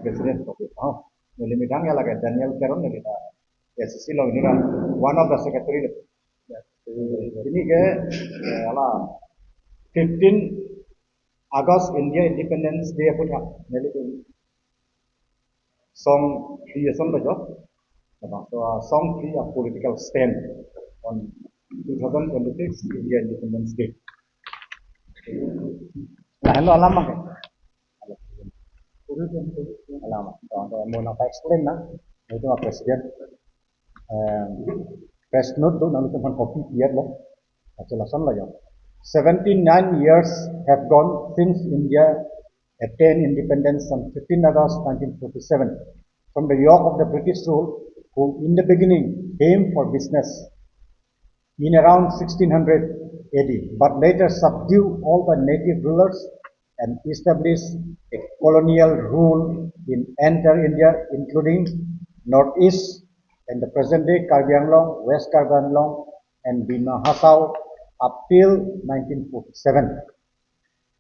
president of it. Nili midang ya lagi Daniel Caron nili da ASDC lo ini kan one of the secretary. Ini ke ala 15 August India Independence Day pun ya nili song creation bajo. So song free a political stand on 2026 India Independence Day. Nah, hello alamak. Alamak. So mau nak explain na, itu presiden. Press note tu nanti teman copy biar lah. Jelasan lah ya. 79 years have gone since India attained independence on 15 August 1947 from the yoke of the British rule, who in the beginning came for business in around 1600 AD, but later subdued all the native rulers and established a colonial rule in entire India, including northeast and the present-day Karbi Anglong, West Karbi Anglong, and Dima Hasao up till 1947.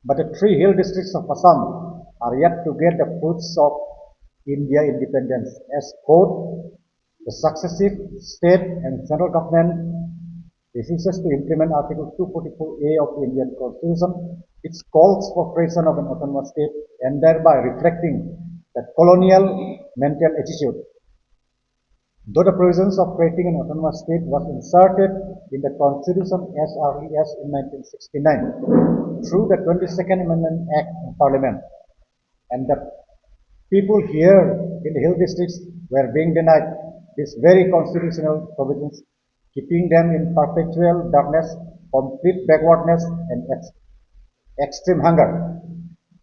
But the three hill districts of Assam are yet to get the fruits of India independence, as quote, the successive state and central government refuses to implement Article 244A of the Indian Constitution, which calls for creation of an autonomous state, and thereby reflecting the colonial mental attitude. Though the provisions of creating an autonomous state was inserted in the Constitution as early as in 1969 through the 22nd Amendment Act in Parliament, and the people here in the hill districts were being denied these very constitutional provisions, keeping them in perpetual darkness, complete backwardness, and extreme hunger.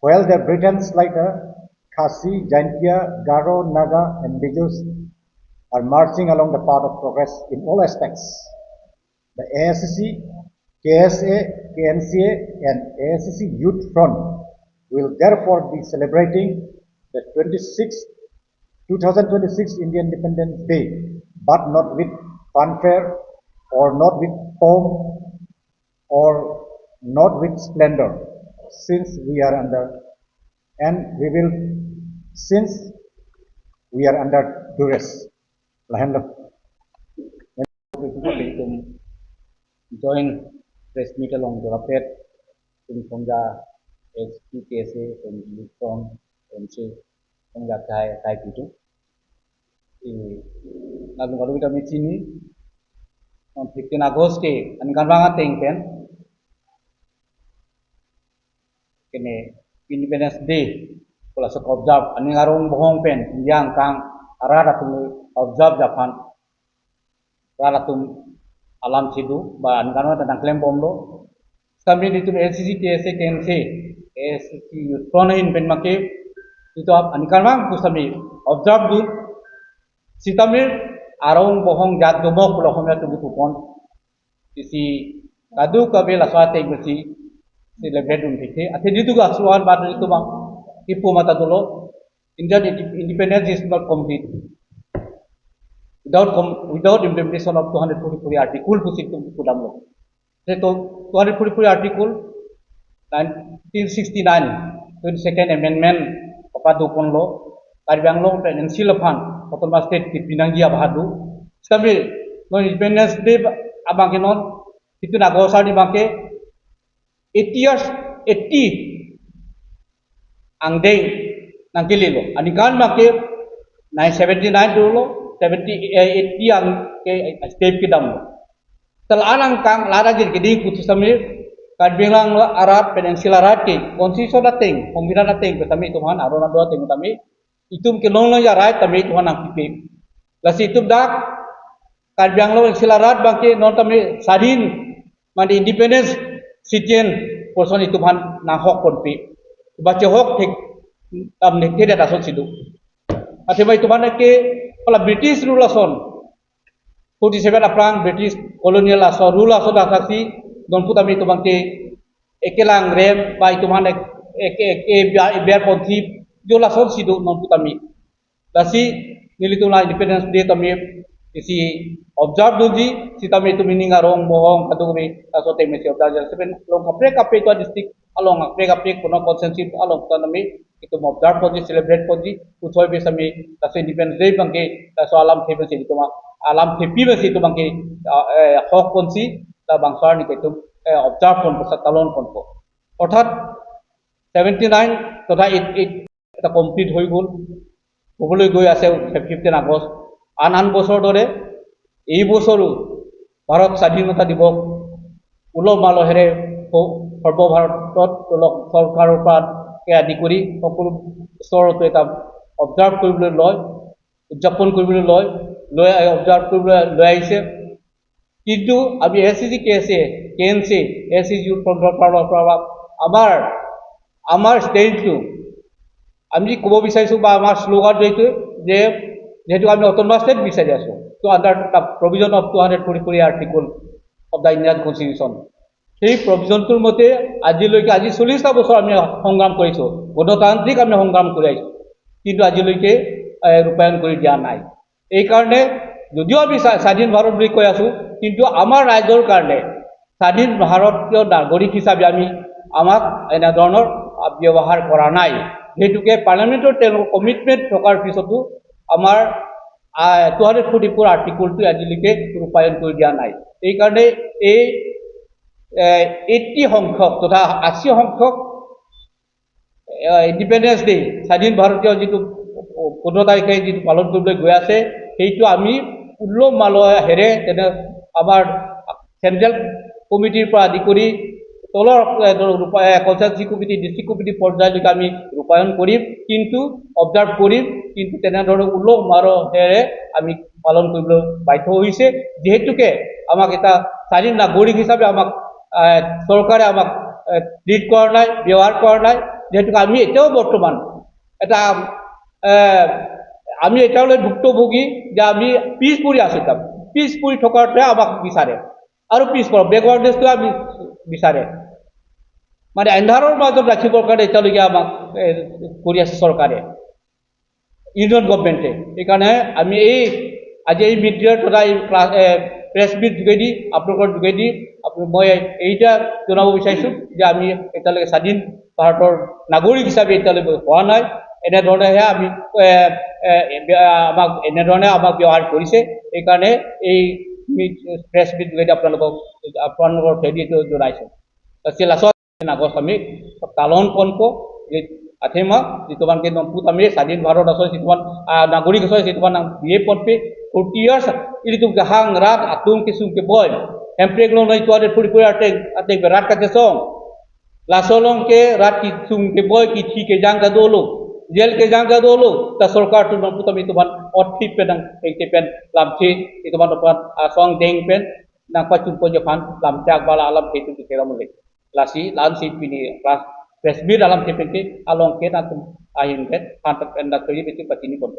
While the Britons like the Khasi, Jaintia, Garo, Naga, and Bijus are marching along the path of progress in all aspects. The ASDC, KSA, KNCA, and ASDC Youth Front will therefore be celebrating the 2026 Indian Independence Day, but not with fanfare, or not with pomp, or not with splendor, since we are under duress. Join press meet along the update from the KSA from MC from the Thai people. Lalu kalau kita meeting ni on 15 August ke, angan banget pen kene Independence Day kalau sok observe ani ngarong bohong pen yang kang arah tu observe Japan rala tu alam sidu ba angan tentang klaim bom lo kami di tu ASDC KSA KNCA ASDC Youth Front in pen make itu angan bang kusami observe du sitamir arong bohong jat domok pulau kami tu butuh isi kadu kabel aswate ngsi celebrate untikte ate itu ga aswan bad itu bang ipu mata dulu Indian independence is not complete without implementation of 244 article to sit to pudam lo so 244 article 1969 22nd amendment papadukon lo Karbi Anglong Peninsula Fund autonomous state ki pinanggia bahadu sabi no independence day abang kenon itu nagosa di bangke 80 years 80 angdeng nangkili lo anikan bangke 979 dulu 80 yang ke step kidam telanang kang lara gir gidi kutu samir Kadbilang lo Arab Peninsula Rati konsiso dating kombina dating kami Tuhan arona doa ting kami itum kilong lo ya right kami Tuhan ang pipi lasi itum dak Kadbilang lo Peninsula Rat bangke non kami sadin mandi independence sitien person itu Tuhan nang hok konpi baca hok tik nek tidak ason sidu ate mai Tuhan ke pala British rule ason 47 aprang British colonial ason rule ason dakasi don putami itu bangke ekelang rem ba itu mana biar konti jola son sidu non putami dasi nilitula independence day kami isi observe doji si kami itu mininga rong bohong kaduri aso teme si observe seben long kapre itu district along kapre kuno konsensus along tanami itu observe podi celebrate podi uthoi besami tase independence day bangke taso alam thebe se itu alam thepi besi itu bangke hok konsi ta bangsar ni itu observe pon sa talon pon ko অর্থাৎ 79 তথা এটা complete হৈ গ'ল হ'বলৈ গৈ আছে 15 আগষ্ট আন বছৰ দৰে এই বছৰো ভাৰত স্বাধীনতা দিৱস উলহ মালহেৰে সৰ্বভাৰতত চৰকাৰৰ পৰা আদি কৰি সকলো স্তৰতো এটা অবজাৰ্ভ কৰিবলৈ লয় উদযাপন কৰিবলৈ লৈ অবজাৰ্ভ কৰিবলৈ লৈ আহিছে কিন্তু আমি ASDC KNCA ASDC ইউথ ফ্ৰণ্টৰ পৰা আমাৰ ষ্টেজটো আমি ক'ব বিচাৰিছোঁ বা আমাৰ শ্লোগান এইটো যে যেহেতু আমি অটোনমাস ষ্টেট বিচাৰি আছোঁ তো under the provision of 244 article of the Indian constitution সেই প্ৰভিজনটোৰ মতে আজি 40টা বছৰ আমি সংগ্ৰাম কৰিছোঁ গণতান্ত্ৰিক আমি সংগ্ৰাম কৰি আহিছোঁ কিন্তু আজিলৈকে ৰূপায়ণ কৰি দিয়া নাই এইকাৰণে যদিও আমি স্বাধীন ভাৰত বুলি কৈ আছোঁ কিন্তু আমাৰ ৰাইজৰ কাৰণে স্বাধীন ভাৰতীয় নাগৰিক হিচাপে আমাক এনেধৰণৰ ব্যৱহাৰ কৰা নাই যেহেতুকে পাৰ্লামেণ্টৰ তেওঁলোকৰ কমিটমেণ্ট থকাৰ পিছতো আমাৰ 244 আৰ্টিকলটো আজিলৈকে ৰূপায়ণ কৰি দিয়া নাই এইকাৰণে এই 80 সংখ্যক তথা 80 সংখ্যক ইণ্ডিপেণ্ডেন্স ডে স্বাধীন ভাৰতীয় যিটো 15 তাৰিখে যিটো পালন কৰিবলৈ গৈ আছে সেইটো আমি উলহ মালহেৰে তেনে আমাৰ চেণ্ট্ৰেল কমিটিৰ পৰা আদি কৰি তলৰ কনষ্টিটিউচি কমিটি ডিষ্ট্ৰিক্ট কমিটি পৰ্যায়লৈকে আমি ৰূপায়ণ কৰিম কিন্তু অবজাৰ্ভ কৰিম কিন্তু তেনেধৰণে উলহ মালহেৰে আমি পালন কৰিবলৈ বাধ্য হৈছে যেহেতুকে আমাক এটা স্বাধীন নাগৰিক হিচাপে আমাক চৰকাৰে আমাক ট্ৰিট কৰা নাই ব্যৱহাৰ কৰা নাই যেহেতুকে আমি এতিয়াও বৰ্তমান এটা আমি এতিয়ালৈ ভুক্তভোগী যে আমি পিছ পৰি আছোঁ পিছ পৰি থকাটোৱে আমাক বিচাৰে আৰু পিছপৰা বেকৱাৰ্ডনেছটো আমি বিচাৰে মানে এন্ধাৰৰ মাজত ৰাখিবৰ কাৰণে এতিয়ালৈকে আমাক কৰি আছে চৰকাৰে ইউনিয়ন গভৰ্ণমেণ্টে সেইকাৰণে আমি আজি এই মিডিয়াৰ তথা প্ৰেছ মিট যোগেদি আপোনালোকৰ যোগেদি মই এইটা জনাব বিচাৰিছোঁ যে আমি এতিয়ালৈকে স্বাধীন ভাৰতৰ নাগৰিক হিচাপে এতিয়ালৈকে হোৱা নাই এনেধৰণেহে এনেধৰণে আমাক ব্যৱহাৰ কৰিছে এইকাৰণে এই প্ৰেছ মিট যোগেদি আপোনালোকৰ হেৰিটো জনাইছোঁ লাষ্টত আগত আমি কালন কনক যে আথেমা যিটোমান কে নমপুত আমি স্বাধীন ভারত আছে যিটোমান নাগরিক আছে যিটোমান বিয়ে পড়বে 40 years itu gahang rat atum kisum ke boy emprego no itu ada puri ate rat ka song la solong ke rat kisum ke boy ki thi ke jang ka dolo jel ke jang ka dolo ta sarkar tu nompuत ami tuman othi pedang ke pen lamthi itu man song deng pen nang pacun po japan lamcak bala alam itu ke ramule lasi lansi pini presbir dalam TPK along ke nanti ahin ke antar pendak ini betul patini pun